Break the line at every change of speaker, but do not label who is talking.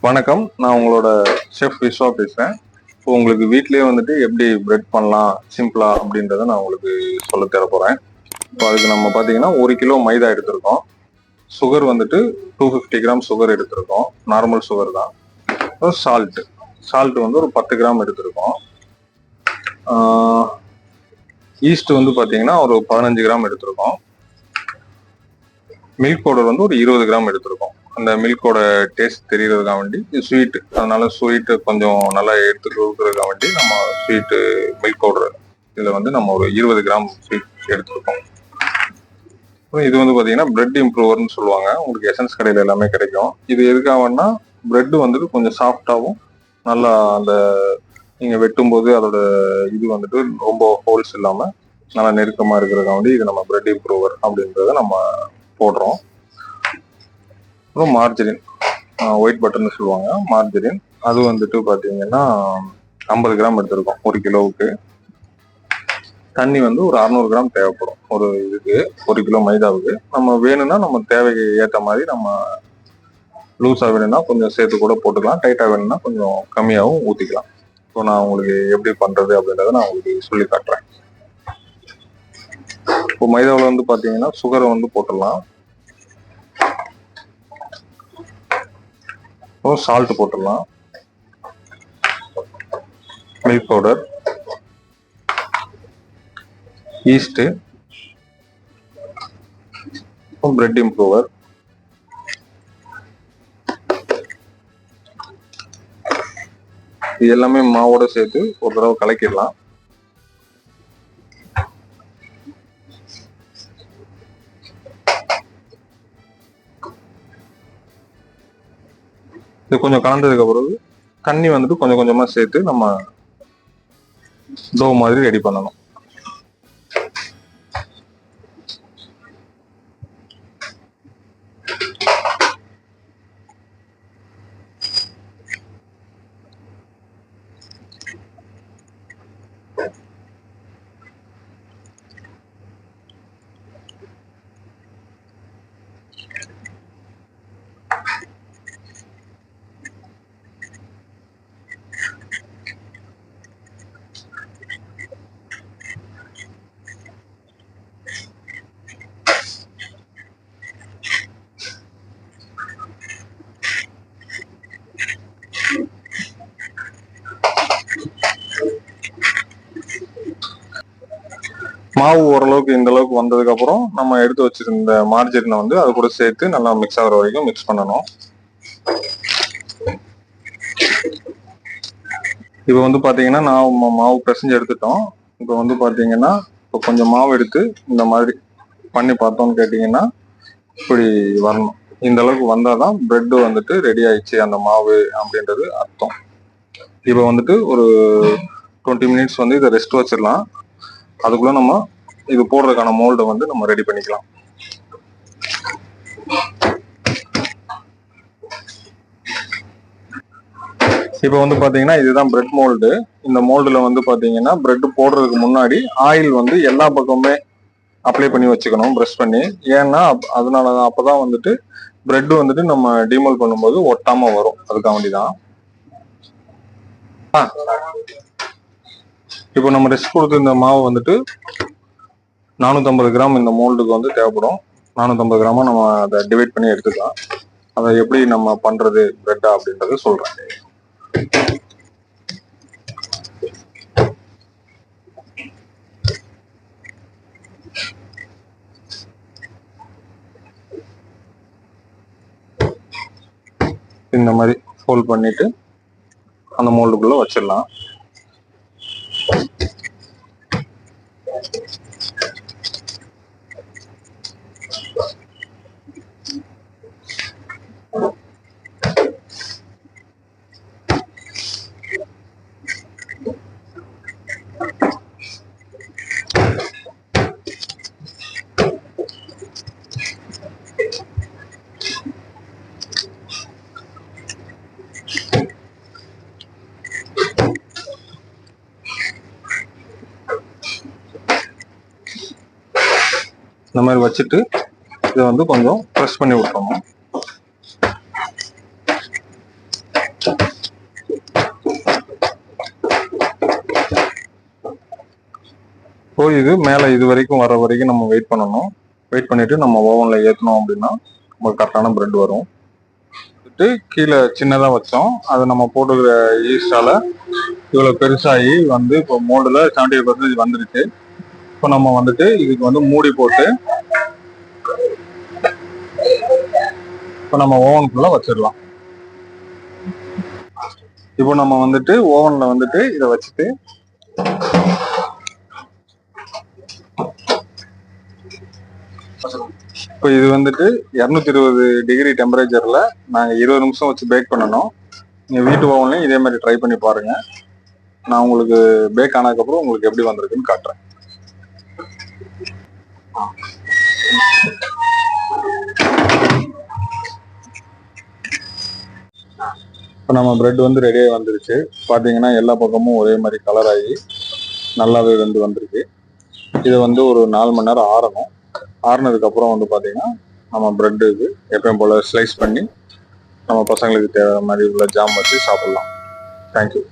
வணக்கம், நான் உங்களோட ஷெஃப் விஸ்வா பேசுறேன். இப்போ உங்களுக்கு வீட்லயே வந்துட்டு எப்படி பிரெட் பண்ணலாம் சிம்பிளா அப்படின்றத நான் உங்களுக்கு சொல்ல தர போறேன். இப்போ அதுக்கு நம்ம பார்த்தீங்கன்னா 1 கிலோ மைதா எடுத்திருக்கோம். சுகர் வந்துட்டு 250 கிராம் சுகர் எடுத்திருக்கோம். நார்மல் சுகர் தான். அப்புறம் சால்ட் வந்து ஒரு 10 கிராம் எடுத்திருக்கோம். ஈஸ்ட் வந்து பார்த்தீங்கன்னா ஒரு 15 கிராம் எடுத்திருக்கோம். மில்க் பவுடர் வந்து ஒரு 20 கிராம் எடுத்திருக்கோம். அந்த மில்கோட டேஸ்ட் தெரியறதுக்காக வேண்டி ஸ்வீட், அதனால ஸ்வீட்டு கொஞ்சம் நல்லா எடுத்து கொடுக்கறதுக்காக வேண்டி நம்ம ஸ்வீட்டு மில்க் பவுடர் இதில் வந்து நம்ம ஒரு 20 கிராம் ஸ்வீட் எடுத்துருக்கோம். இது வந்து பார்த்தீங்கன்னா பிரெட் இம்ப்ரூவர்னு சொல்லுவாங்க. உங்களுக்கு எசன்ஸ் கடையில் எல்லாமே கிடைக்கும். இது எதுக்காகனா பிரெட் வந்துட்டு கொஞ்சம் சாஃப்டாகவும் நல்லா அந்த நீங்கள் வெட்டும்போது அதோட இது வந்துட்டு ரொம்ப ஹோல்ஸ் இல்லாமல் நல்லா நெருக்கமாக இருக்கிறதுக்காக வேண்டி இது நம்ம பிரெட் இம்ப்ரூவர் அப்படின்றத நம்ம போடுறோம். அப்புறம் மார்ஜரின், ஒயிட் பட்டர்னு சொல்லுவாங்க, மார்ஜரின். அது வந்துட்டு பார்த்தீங்கன்னா 50 கிராம் எடுத்திருக்கோம் 1 கிலோவுக்கு. தண்ணி வந்து ஒரு 600 கிராம் தேவைப்படும் ஒரு இதுக்கு, 1 கிலோ மைதாவுக்கு. நம்ம வேணும்னா நம்ம தேவைக்கு ஏற்ற மாதிரி நம்ம லூஸாக வேணும்னா கொஞ்சம் சேர்த்து கூட போட்டுக்கலாம், டைட்டாக வேணும்னா கொஞ்சம் கம்மியாகவும் ஊற்றிக்கலாம். ஸோ நான் உங்களுக்கு எப்படி பண்ணுறது அப்படின்றத நான் உங்களுக்கு சொல்லி காட்டுறேன். இப்போ மைதாவில் வந்து பார்த்தீங்கன்னா சுகரை வந்து போட்டுடலாம். சால்ட் போட்டுடலாம், milk powder, east, bread improver, இது எல்லாமே மாவோட சேர்த்து ஒரு தடவை கலக்கிடலாம். இது கொஞ்சம் கலந்ததுக்கு பிறகு தண்ணி வந்துட்டு கொஞ்சம் கொஞ்சமா சேர்த்து நம்ம டோ மாதிரி ரெடி பண்ணணும். மாவு ஓரளவுக்கு இந்த அளவுக்கு வந்ததுக்கு அப்புறம் நம்ம எடுத்து வச்சிருந்த மார்ஜரினை வந்து அது கூட சேர்த்து நல்லா மிக்ஸ் ஆகிற வரைக்கும் மிக்ஸ் பண்ணணும். இப்போ வந்து பாத்தீங்கன்னா நான் மாவு பிசைஞ்சு எடுத்துட்டோம். இப்போ வந்து பாத்தீங்கன்னா இப்போ கொஞ்சம் மாவு எடுத்து இந்த மாதிரி பண்ணி பார்த்தோம்னு கேட்டீங்கன்னா இப்படி வரணும். இந்த அளவுக்கு வந்தாதான் பிரெட் வந்துட்டு ரெடி ஆயிடுச்சு அந்த மாவு அப்படின்றது அர்த்தம். இப்போ வந்துட்டு ஒரு 20 மினிட்ஸ் வந்து இதை ரெஸ்ட் வச்சிடலாம். அதுக்குள்ள நம்ம இது போடுறதுக்கான மோல்டை வந்து நம்ம ரெடி பண்ணிக்கலாம். இப்போ வந்து பாத்தீங்கன்னா இதுதான் பிரெட் மோல்டு. இந்த மோல்டுல வந்து பாத்தீங்கன்னா பிரெட் போடுறதுக்கு முன்னாடி ஆயில் வந்து எல்லா பக்கமுமே அப்ளை பண்ணி வச்சுக்கணும், ப்ரெஷ் பண்ணி. ஏன்னா அதனாலதான் அப்பதான் வந்துட்டு பிரெட் வந்துட்டு நம்ம டிமோல்ட் பண்ணும்போது ஒட்டாம வரும். அதுக்காக வேண்டிதான். இப்போ நம்ம ரெஸ்ட் கொடுத்து இந்த மாவு வந்துட்டு 450 கிராம் இந்த மோல்டுக்கு வந்து தேவைப்படும். 450 கிராமா நம்ம அதை டிவைட் பண்ணி எடுத்துக்கலாம். அதை எப்படி நம்ம பண்றது பிரெட்டா அப்படின்றது சொல்றேன். இந்த மாதிரி ஃபோல்ட் பண்ணிட்டு அந்த மோல்டுக்குள்ள வச்சிடலாம். இந்த மாதிரி வச்சுட்டு இதை வந்து கொஞ்சம் ப்ரெஸ் பண்ணி விட்டுறணும். ஸோ இது மேலே இது வரைக்கும் வர வரைக்கும் நம்ம வெயிட் பண்ணணும். வெயிட் பண்ணிட்டு நம்ம ஓவனில் ஏற்றினோம் அப்படின்னா நமக்கு கரெக்டான பிரெட் வரும். கீழே சின்னதாக வச்சோம், அதை நம்ம போட்டுக்கிற ஈஸ்டால இவ்வளோ பெருசாகி வந்து இப்போ மோல்டில் 70% வந்துருச்சு. இப்போ நம்ம வந்துட்டு இதுக்கு வந்து மூடி போட்டு இப்போ நம்ம ஓவனுக்குள்ள வச்சிடலாம். இப்போ நம்ம வந்துட்டு ஓவன்ல வந்துட்டு இதை வச்சுட்டு இப்போ இது வந்துட்டு 220 டெம்பரேச்சர்ல நாங்க 20 நிமிஷம் வச்சு பேக் பண்ணணும். நீங்க வீட்டு ஓவன்லயும் இதே மாதிரி ட்ரை பண்ணி பாருங்க. நான் உங்களுக்கு பேக் ஆனதுக்கப்புறம் உங்களுக்கு எப்படி வந்திருக்குன்னு காட்டுறேன். இப்போ நம்ம பிரெட் வந்து ரெடியாக வந்துருச்சு. பார்த்தீங்கன்னா எல்லா பக்கமும் ஒரே மாதிரி கலர் ஆகி நல்லாவே வந்துருக்கு. இதை வந்து ஒரு 4 மணி நேரம் ஆறணும். ஆறுனதுக்கப்புறம் வந்து பார்த்தீங்கன்னா நம்ம பிரெட்டுக்கு எப்பயும் போல் ஸ்லைஸ் பண்ணி நம்ம பசங்களுக்கு தேவை மாதிரி உள்ள ஜாம் வச்சு சாப்பிட்லாம். தேங்க்யூ.